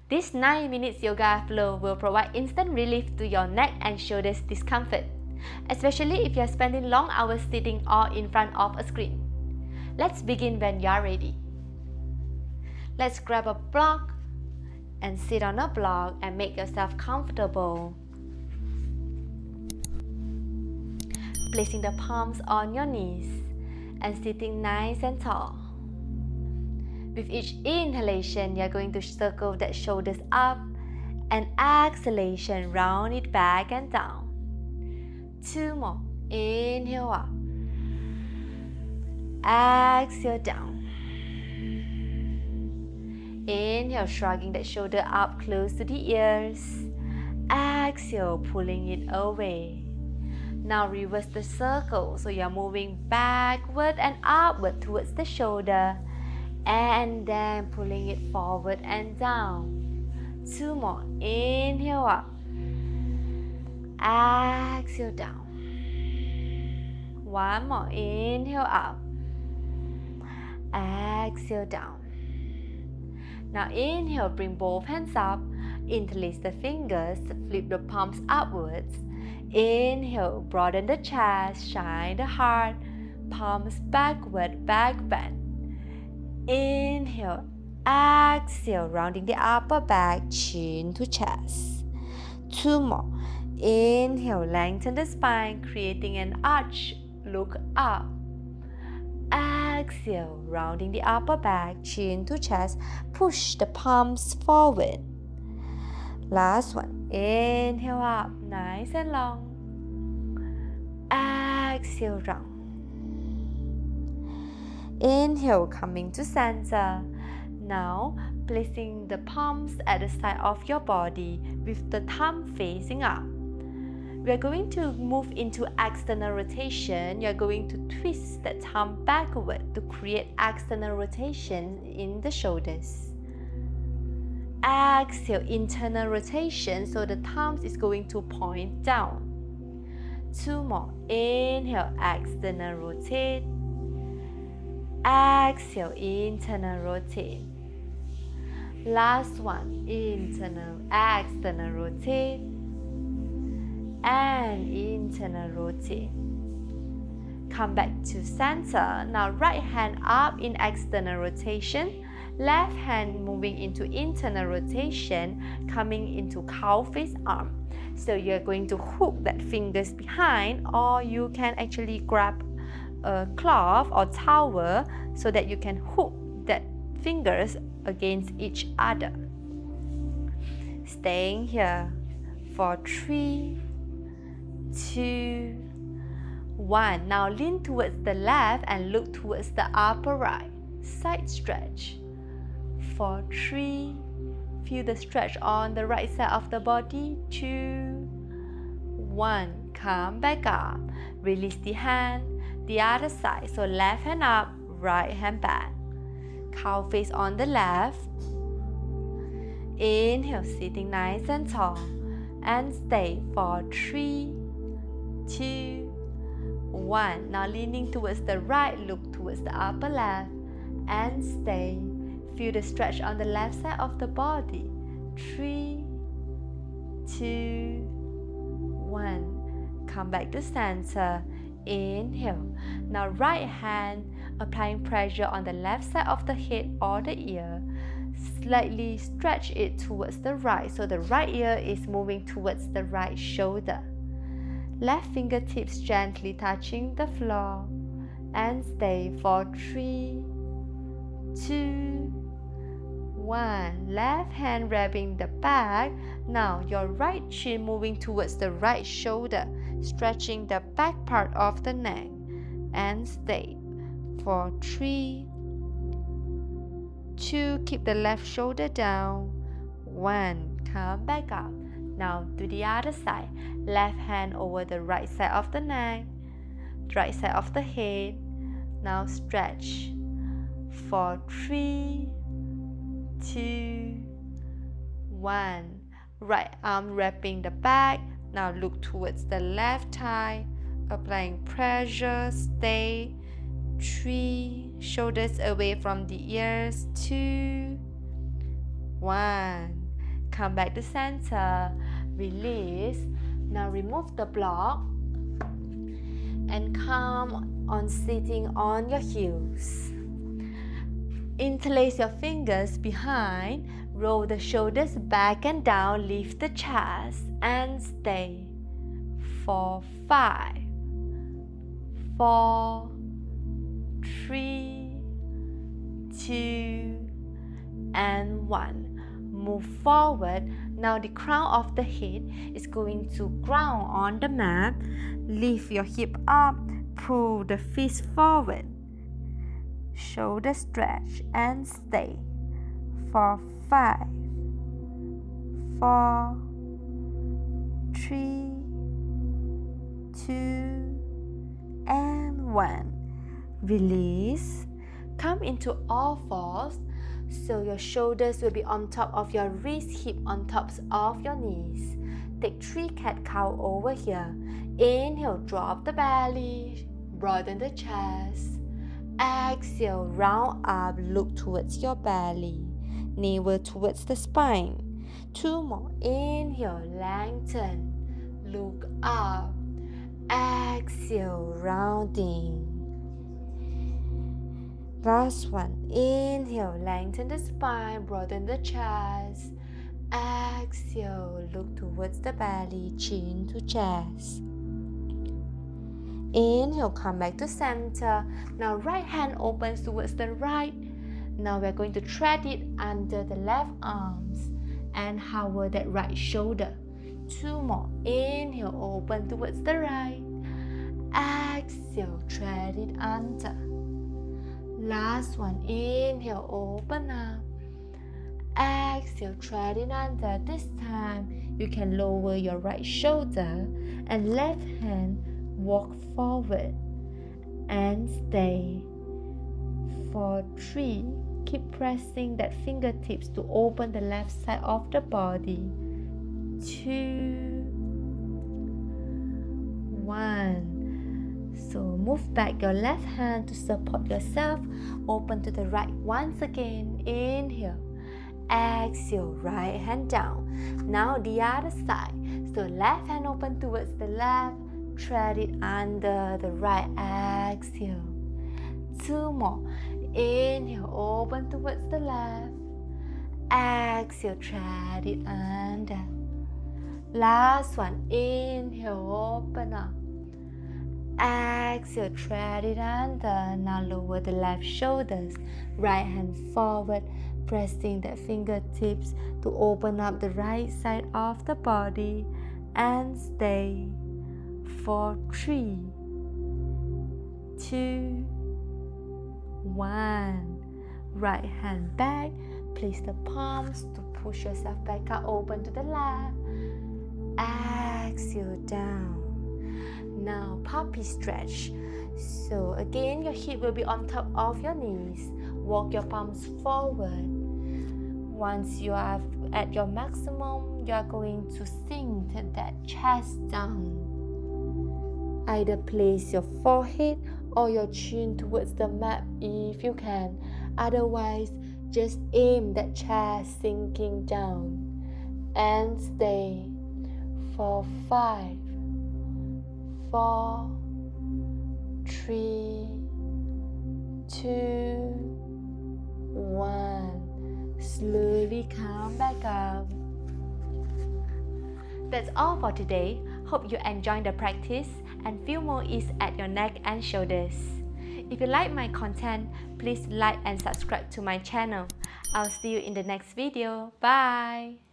This 9 minutes yoga flow will provide instant relief to your neck and shoulders discomfort, especially if you're spending long hours sitting or in front of a screen. Let's begin when you're ready. Let's grab a block and sit on a block and make yourself comfortable. Placing the palms on your knees and sitting nice and tall. With each inhalation, you're going to circle that shoulders up, and exhalation, round it back and down. 2 more. Inhale up. Exhale down. Inhale, shrugging that shoulder up close to the ears. Exhale, pulling it away. Now reverse the circle, so you're moving backward and upward towards the shoulder, and then pulling it forward and down. 2 more. Inhale up. Exhale down. 1 more. Inhale up. Exhale down. Now inhale, bring both hands up, interlace the fingers, flip the palms upwards. Inhale, broaden the chest, shine the heart, palms backward, back bend. Inhale, exhale, rounding the upper back, chin to chest. 2 more. Inhale, lengthen the spine, creating an arch, look up. Exhale, rounding the upper back, chin to chest, push the palms forward. Last one. Inhale up, nice and long. Exhale, round. Inhale, coming to center. Now, placing the palms at the side of your body with the thumb facing up. We are going to move into external rotation. You are going to twist the thumb backward to create external rotation in the shoulders. Exhale, internal rotation, so the thumb is going to point down. 2 more. Inhale, external rotate. Exhale, internal rotate. Last one. Internal, external rotate. And internal rotate. Come back to center. Now right hand up in external rotation. Left hand moving into internal rotation, coming into cow face arm. So you're going to hook that fingers behind, or you can actually grab a cloth or towel so that you can hook that fingers against each other. Staying here for 3, 2, 1. Now lean towards the left and look towards the upper right. Side stretch. For 3, feel the stretch on the right side of the body. 2, 1. Come back up. Release the hand, the other side. So left hand up, right hand back. Cow face on the left. Inhale, sitting nice and tall. And stay for 3, 2, 1. Now leaning towards the right, look towards the upper left. And stay. Feel the stretch on the left side of the body. 3, 2, 1. Come back to center. Inhale. Now right hand applying pressure on the left side of the head or the ear. Slightly stretch it towards the right, so the right ear is moving towards the right shoulder. Left fingertips gently touching the floor. And stay for 3, 2, 1. Left hand grabbing the back. Now your right chin moving towards the right shoulder, stretching the back part of the neck. And stay for 3, 2. Keep the left shoulder down. 1. Come back up. Now to the other side. Left hand over the right side of the neck, right side of the head. Now stretch for 3, 2, 1. Right arm wrapping the back. Now look towards the left thigh, applying pressure. Stay. 3. Shoulders away from the ears. 2, 1. come back to center, release. Now remove the block and come on sitting on your heels. Interlace your fingers behind, roll the shoulders back and down, lift the chest and stay for 5, 4, 3, 2, and 1. Move forward. Now the crown of the head is going to ground on the mat. Lift your hip up, pull the fist forward. Shoulder stretch and stay for 5, 4, 3, 2, and 1. Release. Come into all fours. So your shoulders will be on top of your wrist, hip on tops of your knees. Take 3 cat-cow over here. Inhale, drop the belly, broaden the chest. Exhale, round up, look towards your belly. Navel towards the spine. 2 more. Inhale, lengthen, look up. Exhale, rounding. Last one. Inhale, lengthen the spine, broaden the chest. Exhale, look towards the belly, chin to chest. Inhale, come back to center. Now right hand opens towards the right. Now we're going to thread it under the left arms and hover that right shoulder. 2 more. Inhale, open towards the right. Exhale, thread it under. Last one. Inhale, open up. Exhale, thread it under. This time, you can lower your right shoulder and left hand walk forward and stay for 3. Keep pressing that fingertips to open the left side of the body. 2, 1. So move back your left hand to support yourself. Open to the right once again. Inhale. Exhale, right hand down. Now the other side. So left hand open towards the left. Thread it under the right. Exhale. 2 more. Inhale, open towards the left. Exhale, thread it under. Last one. Inhale, open up. Exhale, thread it under. Now lower the left shoulders. Right hand forward, pressing the fingertips to open up the right side of the body and stay for 3, 2, 1. Right hand back. Place the palms to push yourself back up. Open to the left. Exhale down. Now puppy stretch. So again, your hip will be on top of your knees. Walk your palms forward. Once you are at your maximum, you are going to sink that chest down. Either place your forehead or your chin towards the mat if you can. Otherwise, just aim that chest sinking down. And stay for 5, 4, 3, 2, 1. Slowly come back up. That's all for today. Hope you enjoyed the practice and feel more ease at your neck and shoulders. If you like my content, please like and subscribe to my channel. I'll see you in the next video. Bye!